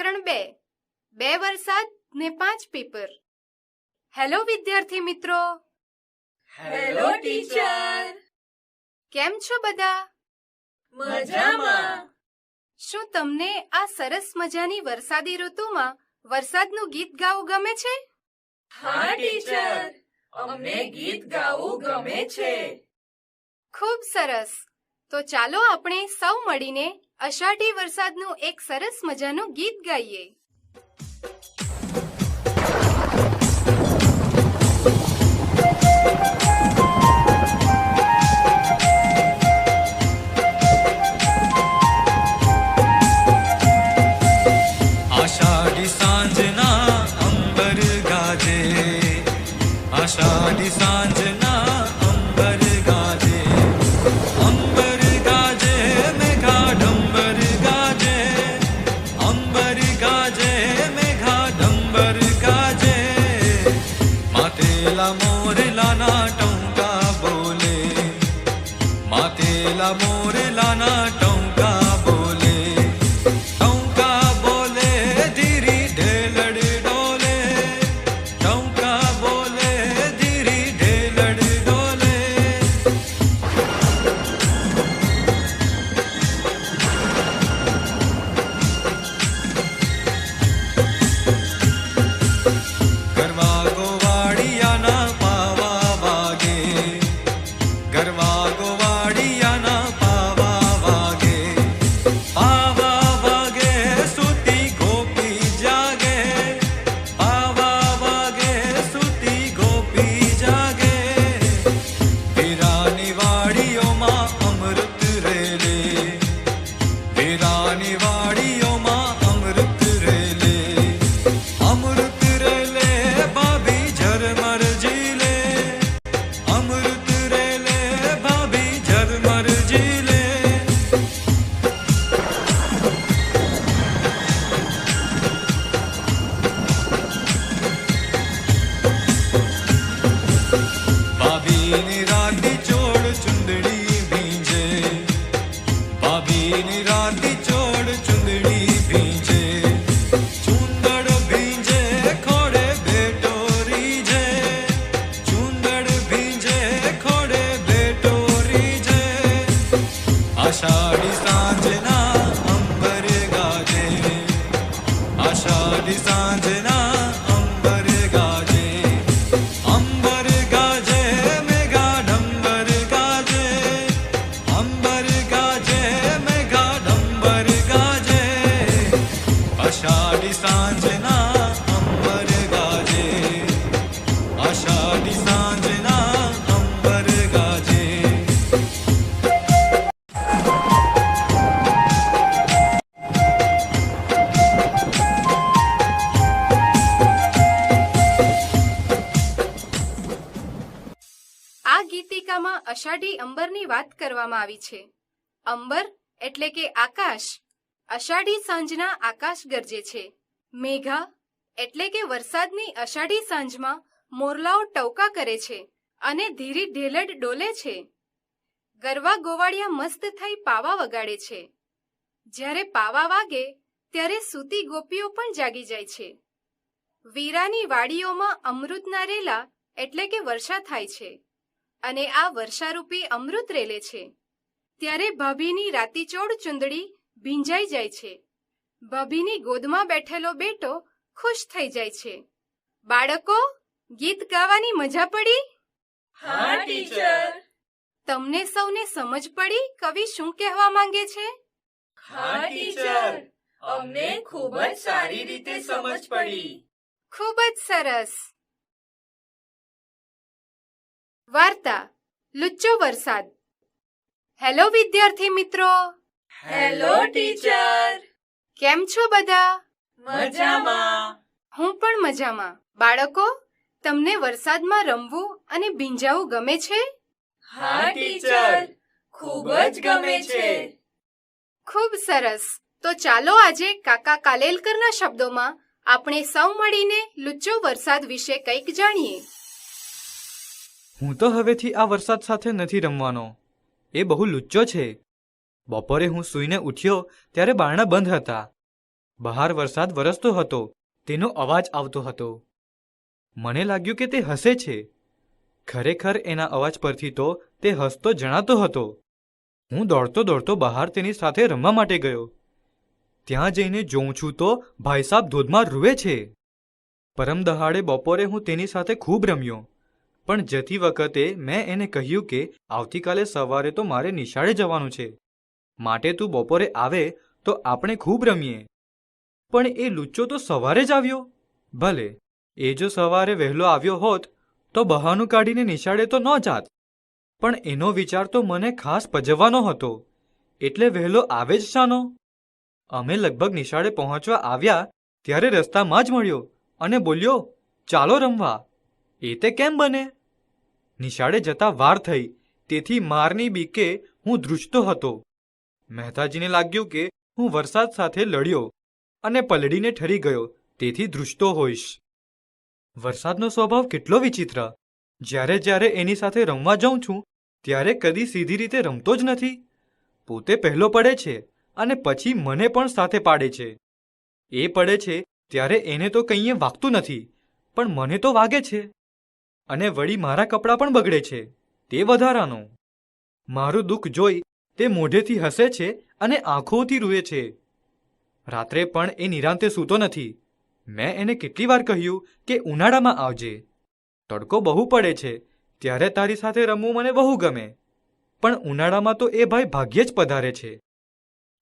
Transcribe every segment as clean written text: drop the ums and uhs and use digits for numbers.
પ્રકરણ 2 બે વરસાદ ને 5 પીપર. હેલો વિદ્યાર્થી મિત્રો. Hello teacher. કેમ છો બધા? મજામાં. શું તમને આ સરસ મજાની વરસાદી ઋતુમાં વરસાદનું ગીત ગાવું ગમે છે? હા ટીચર, અમને ગીત ગાવું ગમે છે. ખૂબ સરસ. તો ચાલો આપણે સૌ મળીને અષાઢી વરસાદનું એક સરસ મજાનું ગીત ગાઈએ. આષાઢી સાંજના અંબર ગાજે, આષાઢી સાંજના અંબર ગાજે, અંબર ગાજે મેઘા ડંબર ગાજે, અંબર ગાજે મેઘા ડંબર ગાજે, માતેલા મોરલાના ટંકા બોલે, માતેલા મોરલાના ટંકા બોલે, ટંકા બોલે ધીરી ઢેલડ ડોલે, ટંકા બોલે ધીરી ઢેલડ ડોલે. ગરવા ગોવાળિયાના પાવા વાગે, ગરવા ગોવાળિયાના પાવા વાગે, પાવા વાગે સુતી ગોપી જાગે, પાવા વાગે સુતી ગોપી જાગે, વીરાની વાડીઓમાં અમૃત રેલે, વીરાની વાડીઓમાં અમૃત રેલે, અમૃત રેલે ભાભી ઝરમર ઝીલે, અમૃત રેલે ભાભી ઝરમર ઝીલે. ભાભીની રાતી ચોળ ચુંદડી ભીંજે, ભાભીની રાતી ચોળ ચુંદડી ભીંજે, ચુંદડ ભીંજે ખોડે બેટો રીજે, ચુંદડ ભીંજે ખોડે બેટો રીજે. આષાઢી સાંજના અંબર ગાજે, આષાઢી સાંજના અંબર ગાજે, અંબર ગાજે મેઘા ડંબર ગાજે, અંબર ગાજે મેઘા ડંબર ગાજે, આષાઢી સાંજના અંબર ગાજે, આષાઢી સાંજના અંબર ગાજે. આ ગીતિકામાં અષાઢી અંબરની વાત કરવામાં આવી છે. અંબર એટલે કે આકાશ. અષાઢી સાંજના આકાશ ગરજે છે. મેઘા એટલે કે વરસાદની અષાઢી સાંજમાં મોરલાઓ ટવકા કરે છે અને ધીરી ઢેલડ ડોલે છે. ગરવા ગોવાળિયા મસ્ત થઈ પાવા વગાડે છે. જ્યારે પાવા વાગે ત્યારે સૂતી ગોપીઓ પણ જાગી જાય છે. વીરાની વાડીઓમાં અમૃતના રેલા એટલે કે વર્ષા થાય છે અને આ વર્ષારૂપી અમૃત રેલે છે. ત્યારે ભાભીની રાતીચોળ ચુંદડી ભીંજાઈ જાય છે. ભાભીની ગોદમાં બેઠેલો બેટો ખુશ થઈ જાય છે. બાળકો, ગીત ગાવાની મજા પડી? હા ટીચર. તમને સૌને સમજ પડી કવિ શું કહેવા માંગે છે? હા ટીચર, અમને ખૂબ જ સારી રીતે સમજ પડી. ખૂબ જ સરસ. વાર્તા લુચ્ચો વરસાદ. હેલો વિદ્યાર્થી મિત્રો. Hello teacher. કેમ છો બધા? મજામાં. હું પણ મજામાં. બાળકો, તમને વરસાદમાં રમવું અને ભીંજાવું ગમે છે? હા ટીચર, ખૂબ જ ગમે છે. ખૂબ સરસ. તો ચાલો આજે કાકા કાલેલકરના શબ્દોમાં આપણે સૌ મળીને લુચ્ચો વરસાદ વિશે કંઈક જાણીએ. હું તો હવેથી આ વરસાદ સાથે નથી રમવાનો. એ બહુ લુચ્ચો છે. બપોરે હું સૂઈને ઉઠ્યો ત્યારે બારણાં બંધ હતા. બહાર વરસાદ વરસતો હતો, તેનો અવાજ આવતો હતો. મને લાગ્યું કે તે હસે છે. ખરેખર એના અવાજ પરથી તો તે હસતો જણાતો હતો. હું દોડતો દોડતો બહાર તેની સાથે રમવા માટે ગયો. ત્યાં જઈને જોઉં છું તો ભાઈ સાહેબ ધોધમાર રૂવે છે. પરમ દહાડે બપોરે હું તેની સાથે ખૂબ રમ્યો, પણ જતી વખતે મેં એને કહ્યું કે આવતીકાલે સવારે તો મારે નિશાળે જવાનું છે, માટે તું બપોરે આવે તો આપણે ખૂબ રમીએ. પણ એ લુચ્ચો તો સવારે જ આવ્યો. ભલે, એ જો સવારે વહેલો આવ્યો હોત તો બહાનું કાઢીને નિશાળે તો ન જાત, પણ એનો વિચાર તો મને ખાસ પજવવાનો હતો, એટલે વહેલો આવે જ શાનો? અમે લગભગ નિશાળે પહોંચવા આવ્યા ત્યારે રસ્તામાં જ મળ્યો અને બોલ્યો, ચાલો રમવા. એ તે કેમ બને? નિશાળે જતા વાર થઈ, તેથી મારની બીકે હું ધ્રુજતો હતો. મહેતાજીને લાગ્યું કે હું વરસાદ સાથે લડ્યો અને પલળીને ઠરી ગયો, તેથી ધ્રુજતો હોઈશ. વરસાદનો સ્વભાવ કેટલો વિચિત્ર! જ્યારે જ્યારે એની સાથે રમવા જાઉં છું ત્યારે કદી સીધી રીતે રમતો જ નથી. પોતે પહેલો પડે છે અને પછી મને પણ સાથે પાડે છે. એ પડે છે ત્યારે એને તો કંઈએ વાગતું નથી, પણ મને તો વાગે છે. અને વળી મારા કપડાં પણ બગડે છે, તે વધારાનો. મારું દુઃખ જોઈ તે મોઢેથી હસે છે અને આંખોથી રૂએ છે. રાત્રે પણ એ નિરાંતે સૂતો નથી. મેં એને કેટલી વાર કહ્યું કે ઉનાળામાં આવજે, તડકો બહુ પડે છે, ત્યારે તારી સાથે રમવું મને બહુ ગમે. પણ ઉનાળામાં તો એ ભાઈ ભાગ્યે જ પધારે છે.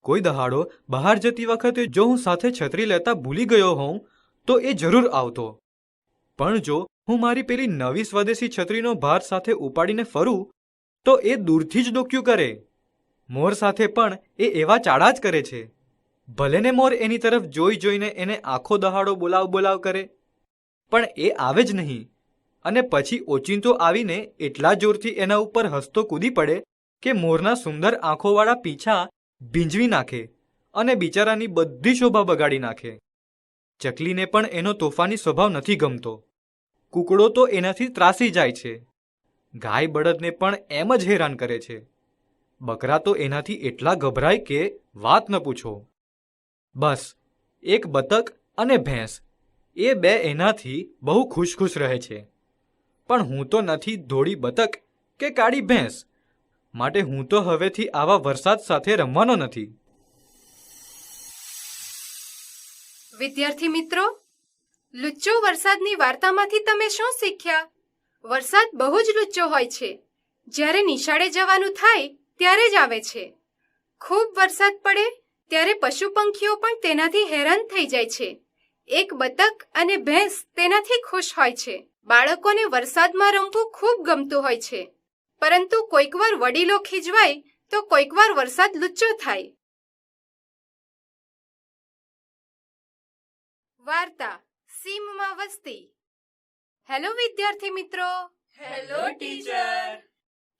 કોઈ દહાડો બહાર જતી વખતે જો હું સાથે છત્રી લેતા ભૂલી ગયો હોઉં તો એ જરૂર આવતો. પણ જો હું મારી પેલી નવી સ્વદેશી છત્રીનો ભાર સાથે ઉપાડીને ફરું તો એ દૂરથી જ ડોક્યું કરે. મોર સાથે પણ એ એવા ચાળા જ કરે છે. ભલે ને મોર એની તરફ જોઈ જોઈને એને આખો દહાડો બોલાવ બોલાવ કરે, પણ એ આવે જ નહીં. અને પછી ઓચિંતો આવીને એટલા જોરથી એના ઉપર હસતો કૂદી પડે કે મોરના સુંદર આંખોવાળા પીંછા ભીંજવી નાખે અને બિચારાની બધી શોભા બગાડી નાખે. ચકલીને પણ એનો તોફાની સ્વભાવ નથી ગમતો. કૂકડો તો એનાથી ત્રાસી જાય છે. ગાય બળદને પણ એમ જ હેરાન કરે છે. બકરા તો એનાથી એટલા ગભરાય કે વાત ન પૂછો. બસ એક બતક અને ભેંસ, એ બે એનાથી બહુ ખુશ ખુશ રહે છે. પણ હું તો નથી ધોળી બતક કે કાળી ભેંસ, માટે હું તો હવેથી આવા વરસાદ સાથે રમવાનો નથી. વિદ્યાર્થી મિત્રો, લુચ્ચો વરસાદની વાર્તામાંથી તમે શું શીખ્યા? વરસાદ બહુ જ લુચ્ચો હોય છે. જ્યારે નિશાળે જવાનું થાય ત્યારે જ આવે છે. ખૂબ વરસાદ પડે ત્યારે પશુ પંખીઓ પણ તેનાથી હેરાન થઈ જાય છે. એક બતક અને ભેંસ તેનાથી ખુશ હોય છે. બાળકોને વરસાદમાં રમવું ખૂબ ગમતું હોય છે, પરંતુ કોઈકવાર વડીલો ખીજવાય તો કોઈકવાર વરસાદ લુચ્ચો થાય. વાર્તા સીમમાં વસ્તી. હેલો વિદ્યાર્થી મિત્રો. Hello teacher.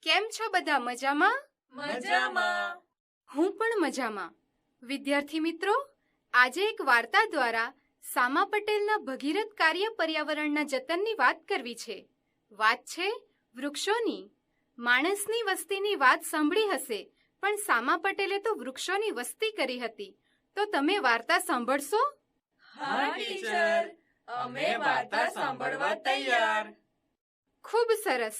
કેમ છો બધા? મજામાં? મજામાં. હું પણ મજામાં. વિદ્યાર્થી મિત્રો, આજે એક વાર્તા દ્વારા સામા પટેલના ભગીરથ કાર્ય પર્યાવરણના જતનની વાત કરવી છે. વાત છે વૃક્ષોની. માણસની વસ્તીની વાત સાંભળી હશે, પણ સામા પટેલે તો વૃક્ષોની વસ્તી કરી હતી. તો તમે વાર્તા સાંભળશો? હા ટીચર, અમે વાર્તા સાંભળવા તૈયાર. ખૂબ સરસ.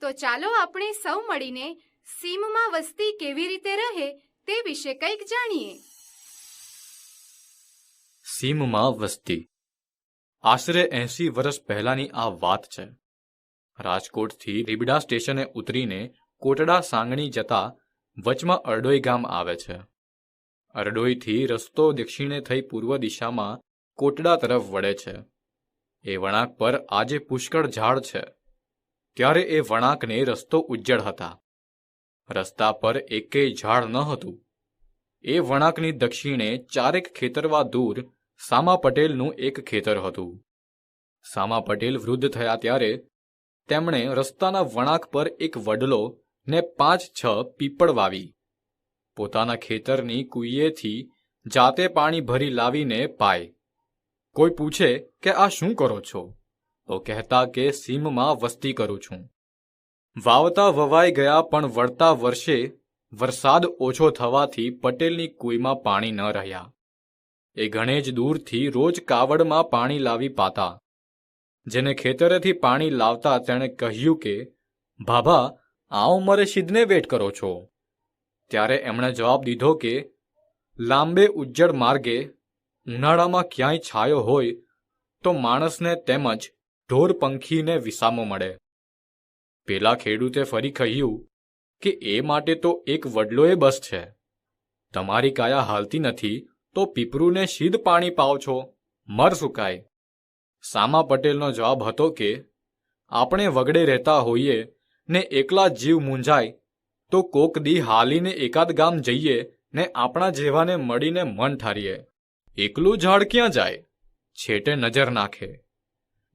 તો ચાલો આપણે સૌ મળીને સીમમાં વસ્તી કેવી રીતે રહે તે વિશે કંઈક જાણીએ. સીમમાં વસ્તી. આશરે 80 વર્ષ પહેલાની આ વાત છે. રાજકોટથી રીબડા સ્ટેશને ઉતરીને કોટડા સાંગણી જતા વચમાં અરડોઈ ગામ આવે છે. અરડોઈથી રસ્તો દક્ષિણે થઈ પૂર્વ દિશામાં કોટડા તરફ વળે છે. એ વળાંક પર આજે પુષ્કળ ઝાડ છે. ત્યારે એ વળાંકને રસ્તો ઉજ્જડ હતા. રસ્તા પર એકેય ઝાડ ન હતું. એ વળાંકની દક્ષિણે 4 ખેતરવા દૂર સામા પટેલનું એક ખેતર હતું. સામા પટેલ વૃદ્ધ થયા ત્યારે તેમણે રસ્તાના વળાંક પર એક વડલો ને 5-6 પીપળ વાવી. પોતાના ખેતરની કુઈએથી જાતે પાણી ભરી લાવીને પાય. કોઈ પૂછે કે આ શું કરો છો, તો કહેતા કે સીમમાં વસ્તી કરું છું. વાવતા વવાઈ ગયા, પણ વળતા વર્ષે વરસાદ ઓછો થવાથી પટેલની કુઈમાં પાણી ન રહ્યા. એ ઘણે જ દૂરથી રોજ કાવડમાં પાણી લાવી પાતા. જેને ખેતરેથી પાણી લાવતા તેણે કહ્યું કે, ભાભા, આ ઉંમરે શીદને વેટ કરો છો? ત્યારે એમણે જવાબ દીધો કે, લાંબે ઉજ્જડ માર્ગે ઉનાળામાં ક્યાંય છાયો હોય તો માણસને તેમજ ઢોર પંખીને વિસામો મળે. પેલા ખેડૂતે ફરી કહ્યું કે એ માટે તો એક વડલોએ બસ છે. તમારી કાયા હાલતી નથી તો પીપરુને શીદ પાણી પાવ છો, મર સુકાય. સામા પટેલનો જવાબ હતો કે, આપણે વગડે રહેતા હોઈએ ને એકલા જીવ મૂંઝાય તો કોક દી હાલીને એકાદ ગામ જઈએ ને આપણા જેવાને મળીને મન ઠારીએ. એકલું ઝાડ ક્યાં જાય? છેટે નજર નાખે.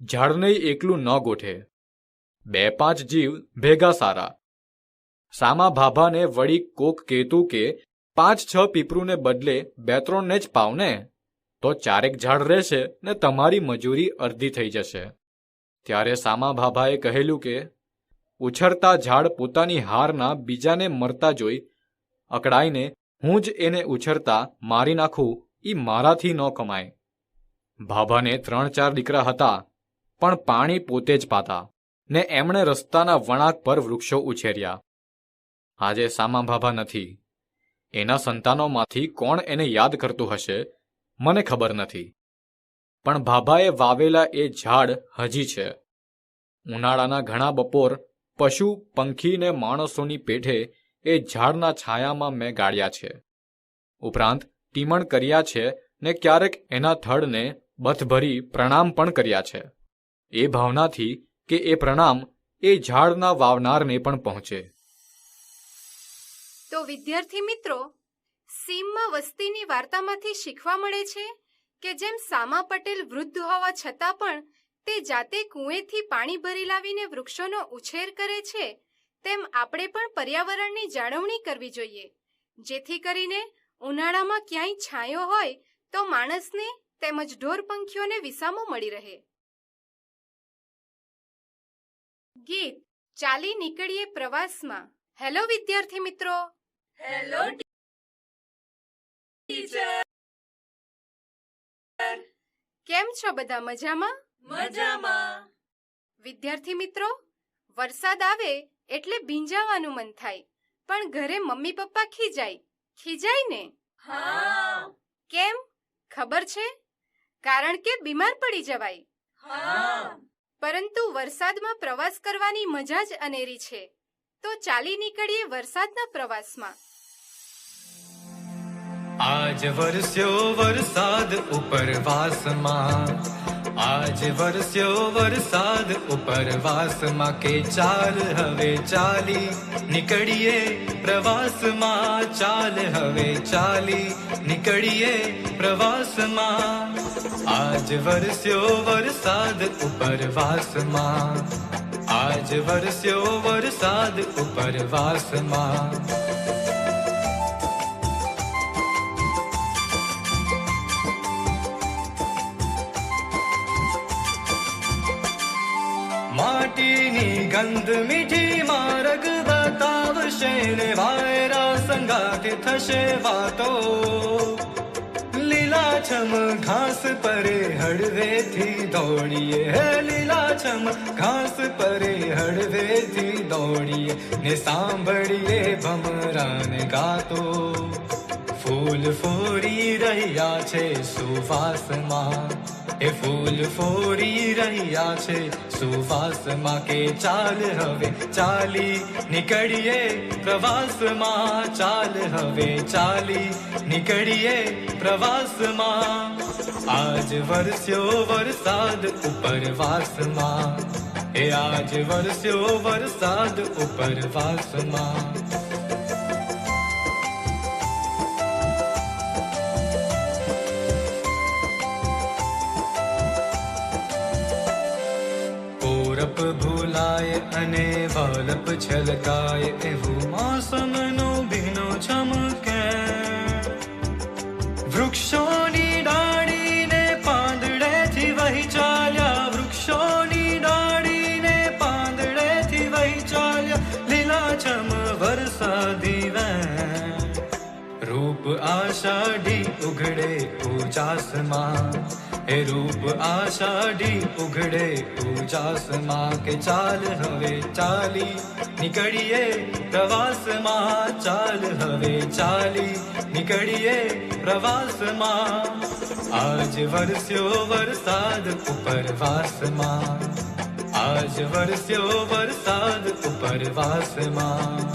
ઝાડને એકલું ન ગોઠે. 2-5 જીવ ભેગા સારા. સામા ભાભાને વળી કોક કહેતું કે 5-6 પીપરુને બદલે 2-3 ને જ પાવને, તો 4 ઝાડ રહેશે ને તમારી મજૂરી અડધી થઈ જશે. ત્યારે સામા ભાભાએ કહેલું કે, ઉછરતા ઝાડ પોતાની હારના બીજાને મરતા જોઈ અકળાઈને હું જ એને ઉછરતા મારી નાખું, ઈ મારાથી ન કમાય. ભાભાને 3-4 દીકરા હતા, પણ પાણી પોતે જ પાતા ને એમણે રસ્તાના વળાંક પર વૃક્ષો ઉછેર્યા. આજે સામા ભાભા નથી. એના સંતાનોમાંથી કોણ એને યાદ કરતું હશે મને ખબર નથી, પણ ભાભાએ વાવેલા એ ઝાડ હજી છે. ઉનાળાના ઘણા બપોર પશુ પંખી ને માણસોની પેઠે એ ઝાડના છાયામાં મેં ગાળ્યા છે. ઉપરાંત ટીમણ કર્યા છે ને ક્યારેક એના થડને બથભરી પ્રણામ પણ કર્યા છે, એ ભાવનાથી કે એ પ્રણામ એ ઝાડના વાવનારને પણ પહોંચે. તો વિદ્યાર્થી મિત્રો, સીમમાં વસ્તીની વાર્તામાંથી શીખવા મળે છે કે જેમ સામા પટેલ વૃદ્ધ હોવા છતાં પણ તે જાતે કૂએથી પાણી ભરી લાવીને વૃક્ષોનો ઉછેર કરે છે, તેમ આપણે પણ પર્યાવરણની જાળવણી કરવી જોઈએ, જેથી કરીને ઉનાળામાં ક્યાંય છાંયો હોય તો માણસને તેમજ ઢોર પંખીઓને વિસામો મળી રહે. ગીત ચાલી નીકળીએ પ્રવાસમાં. હેલો વિદ્યાર્થી મિત્રો. Hello teacher. કેમ છો બધા? મજામાં? મજામાં. વિદ્યાર્થી મિત્રો, વરસાદ આવે એટલે ભીંજાવાનું મન થાય, પણ ઘરે મમ્મી પપ્પા ખીજાય ને? હા. કેમ ખબર છે? કારણ કે બીમાર પડી જવાય. હા. પરંતુ વરસાદમાં પ્રવાસ કરવાની મજા જ અનેરી છે. તો ચાલી નીકળીએ વરસાદના પ્રવાસમાં. આજ વરસ્યો વરસાદ ઉપરવાસમાં, આજ વરસ્યો વરસાદ ઉપરવાસમાં, કે ચાલ હવે ચાલી નીકળીએ પ્રવાસમાં, ચાલ હવે ચાલી નીકળીએ પ્રવાસમાં. આજ વરસ્યો વરસાદ ઉપરવાસમાં, આજ વરસ્યો વરસાદ ઉપરવાસમાં. માટીની ગંધ મીઠી માર્ગ બતાવશે ને વાયરા સંગાથે થશે વાતો. લીલાછમ ઘાસ પરે હળવેથી દોડીએ, હે લીલાછમ ઘાસ પરે હળવેથી દોડીએ ને સાંભળીએ ભમરાને ગાતો. ફૂલ ફોરી રહ્યા છે સુવાસમાં, એ ફૂલ ફોરી રહ્યા છે સુવાસમાં, કે ચાલ હવે ચાલી નીકળીએ પ્રવાસમાં, ચાલ હવે ચાલી નીકળીએ પ્રવાસમાં. આજ વરસ્યો વરસાદ ઉપરવાસમાં, એ આજ વરસ્યો વરસાદ ઉપરવાસમાં. કોરપ ભૂલાય અને વલપ છલકાય, એવું મોસમનો ભીનો ચમકે. વૃક્ષોની ડાળીને પાંદડેથી વહી ચાલ્યા, વૃક્ષોની ડાળીને પાંદડેથી વહી ચાલ્યા, લીલાછમ વરસાદી વેણ. રૂપ આષાઢી ઉઘડે ઉજાસમાં, એ રૂપ આષાઢી ઉઘડે ઉજાસમાં, કે ચાલ હવે ચાલી નીકળીએ પ્રવાસમાં, ચાલ હવે ચાલી નીકળીએ પ્રવાસમાં. આજ વરસ્યો વરસાદ ઉપરવાસમાં, આજ વરસ્યો વરસાદ ઉપરવાસમાં.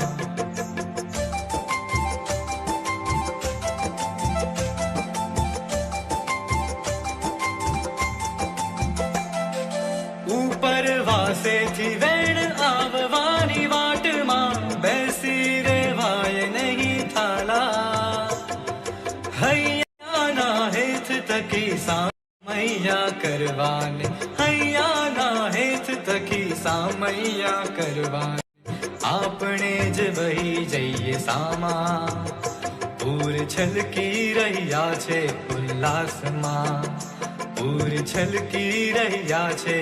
ઉપરવાસેથી વેણ આવવાની વાટમાં, બેસી રેવાય નહીં થાલા. હૈયાના હેત થકી સામૈયા કરવાને, હૈયાના હેત થકી સામૈયા કરવાને, આપણે જ વહી જઈએ સામા. પૂર છલકી રહ્યા છે ઉલ્લાસમાં, પૂર છલકી રહ્યા છે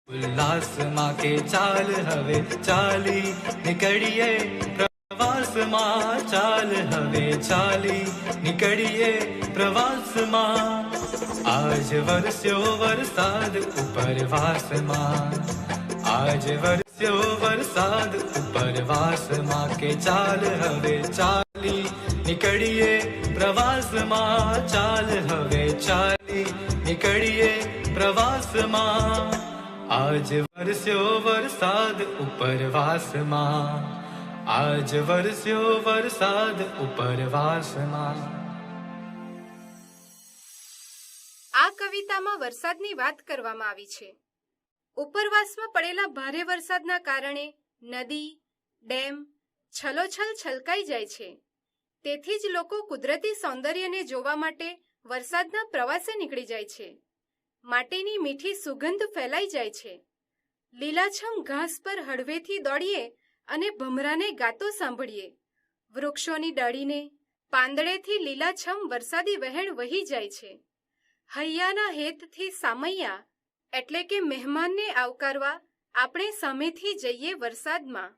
ઉલ્લાસમાં, કે ચાલ હવે ચાલી નીકળીએ પ્રવાસમાં, ચાલ હવે ચાલી નીકળીએ પ્રવાસમાં. આજ વરસ્યો વરસાદ ઉપરવાસમાં, આજ વરસ્યો વરસાદ ઉપરવાસમાં, કે ચાલ હવે ચાલી નીકળીએ પ્રવાસમાં, ચાલ હવે ચાલી નીકળીએ પ્રવાસમાં. આજ વરસ્યો વરસાદ ઉપરવાસમાં, આજ વરસ્યો વરસાદ ઉપરવાસમાં. આ કવિતામાં વરસાદની વાત કરવામાં આવી છે. ઉપરવાસમાં પડેલા ભારે વરસાદના કારણે નદી, ડેમ છલોછલ છલકાઈ જાય છે. તેથી જ લોકો કુદરતી સૌંદર્યને જોવા માટે વરસાદના પ્રવાસે નીકળી જાય છે. માટીની મીઠી સુગંધ ફેલાઈ જાય છે. લીલાછમ ઘાસ પર હળવેથી દોડીએ અને ભમરાને ગાતો સાંભળીએ. વૃક્ષોની ડાળીને પાંદડેથી લીલાછમ વરસાદી વહેણ વહી જાય છે. હૈયાના હેતથી સામૈયા એટલે કે મહેમાનને આવકારવા આપણે સામેથી જઈએ વરસાદમાં.